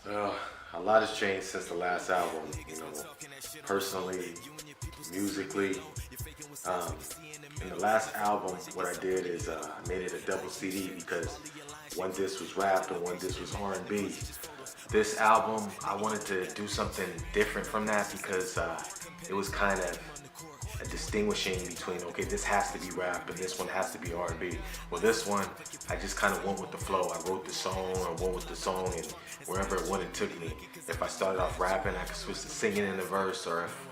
Uh, a lot has changed since the last album, personally, musically. Um, in the last album, what I did is I made it a double CD because one disc was rap and one disc was R&B. This album, I wanted to do something different from that because it was kind of a distinguishing between, okay, this has to be rap and this one has to be R&B. Well, this one, I just kind of went with the flow. I wrote the song, I went with the song, and wherever it went, it took me. If I started off rapping, I could switch to singing in the verse, or if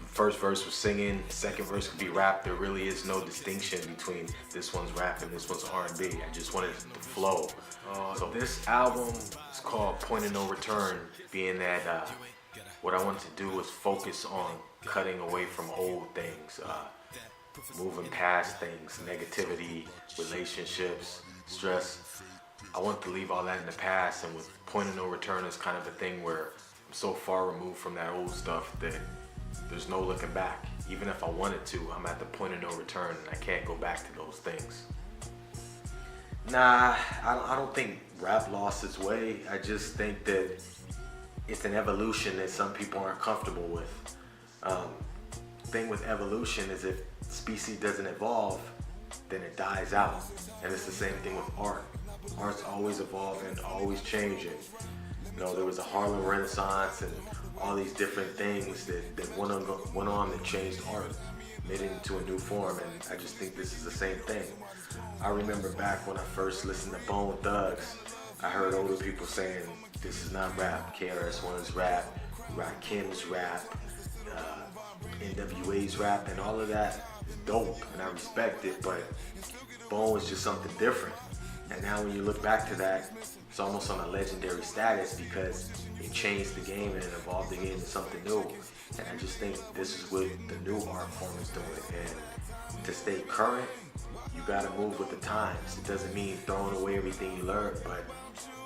first verse was singing, second verse could be rap. There really is no distinction between this one's rap and this one's R&B. I just wanted the flow. So this album is called Point of No Return, being that what I wanted to do was focus on cutting away from old things, moving past things, negativity, relationships, stress. I want to leave all that in the past, and with Point of No Return is kind of a thing where I'm so far removed from that old stuff that there's no looking back. Even if I wanted to, I'm at the point of no return and I can't go back to those things. Nah, I don't think rap lost its way. I just think that it's an evolution that some people aren't comfortable with. Thing with evolution is if species doesn't evolve, then it dies out. And it's the same thing with art. Art's always evolving, always changing. There was a Harlem Renaissance and all these different things that went on that changed art, made it into a new form, and I just think this is the same thing. I remember back when I first listened to Bone Thugs, I heard older people saying, this is not rap, KRS-One's rap, Rakim's rap, NWA's rap, and all of that is dope, and I respect it, but Bone was just something different. And now when you look back to that, it's almost on a legendary status because it changed the game and it evolved the game into something new. And I just think this is what the new art form is doing. And to stay current, you gotta move with the times. It doesn't mean throwing away everything you learned, but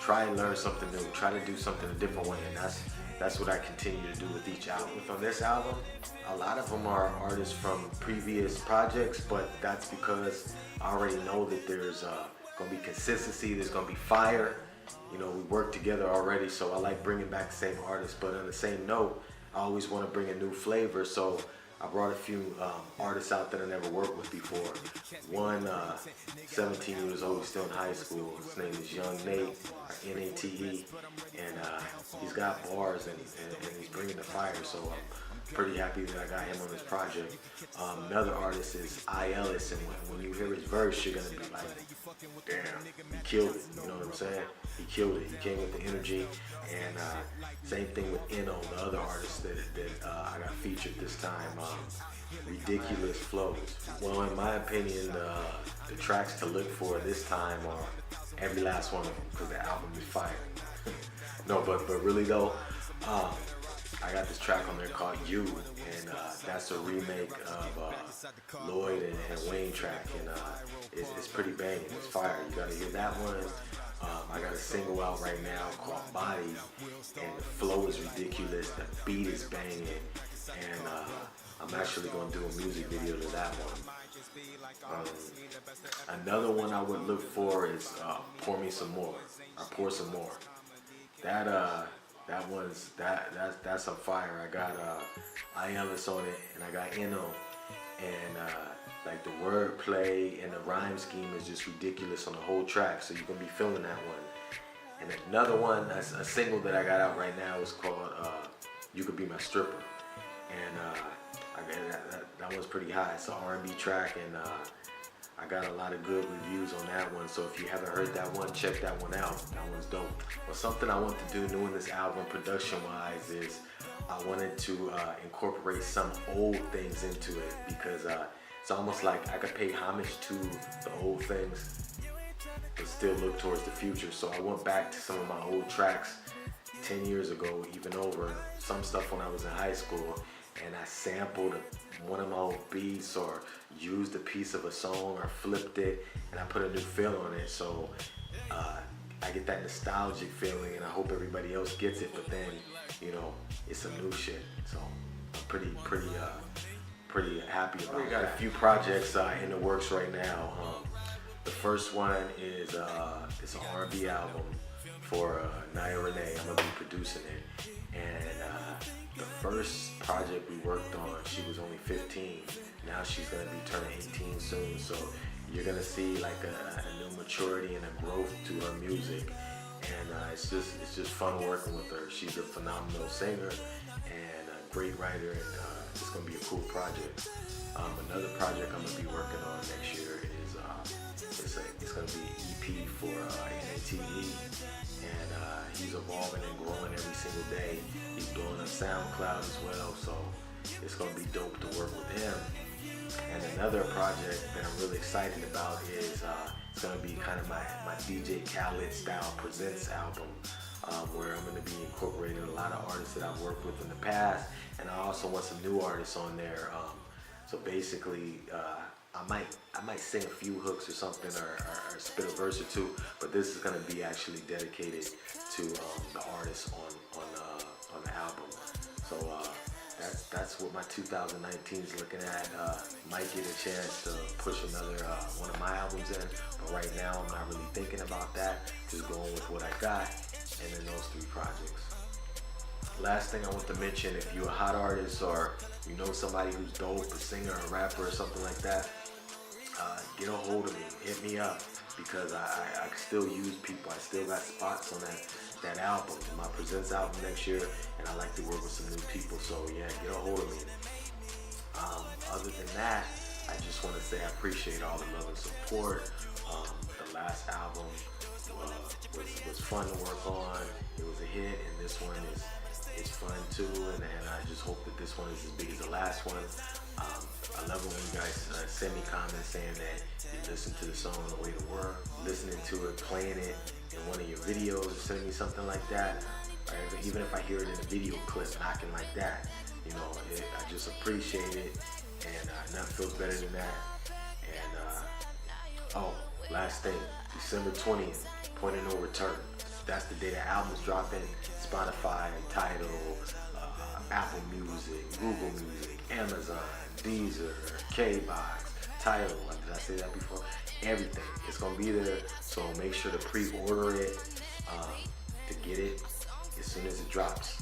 try and learn something new. Try to do something a different way, and that's what I continue to do with each album. On this album, a lot of them are artists from previous projects, but that's because I already know that there's gonna be consistency, there's gonna be fire. We work together already, so I like bringing back the same artists. But on the same note, I always want to bring a new flavor, so I brought a few artists out that I never worked with before. One, 17 years old, still in high school. His name is Young Nate, Nate, and he's got bars and he's bringing the fire, so I'm pretty happy that I got him on this project. Another artist is I. Ellis, and when you hear his verse, you're going to be like, damn, he killed it, you know what I'm saying? He killed it. He came with the energy, and same thing with Eno, the other artist that I got featured this time. Ridiculous flows. Well, in my opinion, the tracks to look for this time are every last one of them, because the album is fire. No, but really though, I got this track on there called You, and that's a remake of Lloyd and Wayne track, and it's pretty banging. It's fire. You gotta hear that one. I got a single out right now called Body, and the flow is ridiculous, the beat is banging, and I'm actually going to do a music video to that one. Another one I would look for is Pour Me Some More, or Pour Some More. That's a fire. I got I. Ellis on it, and I got Eno, and like the wordplay and the rhyme scheme is just ridiculous on the whole track, so you're gonna be feeling that one. And another one, a single that I got out right now is called You Could Be My Stripper, and that one's pretty high. It's an R&B track, and I got a lot of good reviews on that one, so if you haven't heard that one, check that one out. That one's dope. Well, something I want to do new in this album production-wise is I wanted to incorporate some old things into it, because it's almost like I could pay homage to the old things but still look towards the future. So I went back to some of my old tracks 10 years ago, even over, some stuff when I was in high school, and I sampled one of my old beats or used a piece of a song or flipped it, and I put a new feel on it. So I get that nostalgic feeling, and I hope everybody else gets it, but then, it's some new shit. So I'm pretty happy about it. We got a few projects in the works right now. The first one is it's an R&B album. for Naya Renee. I'm gonna be producing it. And the first project we worked on, she was only 15. Now she's gonna be turning 18 soon. So you're gonna see like a new maturity and a growth to her music. And it's just fun working with her. She's a phenomenal singer and a great writer, and it's gonna be a cool project. Another project I'm gonna be working on next year is it's gonna be an EP for NATE, and he's evolving and growing every single day. He's blowing up SoundCloud as well, so it's gonna be dope to work with him. And another project that I'm really excited about is it's gonna be kind of my DJ Khaled style presents album, where I'm gonna be incorporating a lot of artists that I've worked with in the past, and I also want some new artists on there. So basically, I might sing a few hooks or something, or spit a verse or two, but this is gonna be actually dedicated to the artists on the album. So that's what my 2019 is looking at. Might get a chance to push another one of my albums in, but right now I'm not really thinking about that. Just going with what I got, and then those 3 projects. Last thing I want to mention, if you're a hot artist or you know somebody who's dope, a singer, a rapper, or something like that, get a hold of me, hit me up, because I still use people. I still got spots on that album, my Presents album next year, and I like to work with some new people. So yeah, get a hold of me. Other than that, I just want to say I appreciate all the love and support. The last album was fun to work on. It was a hit, and this one is fun too, and I just hope that this one is as big as the last one. I love it when you guys send me comments saying that you listen to the song on the way to work, listening to it, playing it in one of your videos, or send me something like that. Or even if I hear it in a video clip, knocking like that, you know, I just appreciate it, and nothing feels better than that. And last thing, December 20th, Point of No Return. That's the day the album's dropping. Spotify, Tidal, Apple Music, Google Music, Amazon, Deezer, K-Box, Tidal. Did I say that before? Everything. It's gonna be there. So make sure to pre-order it to get it as soon as it drops.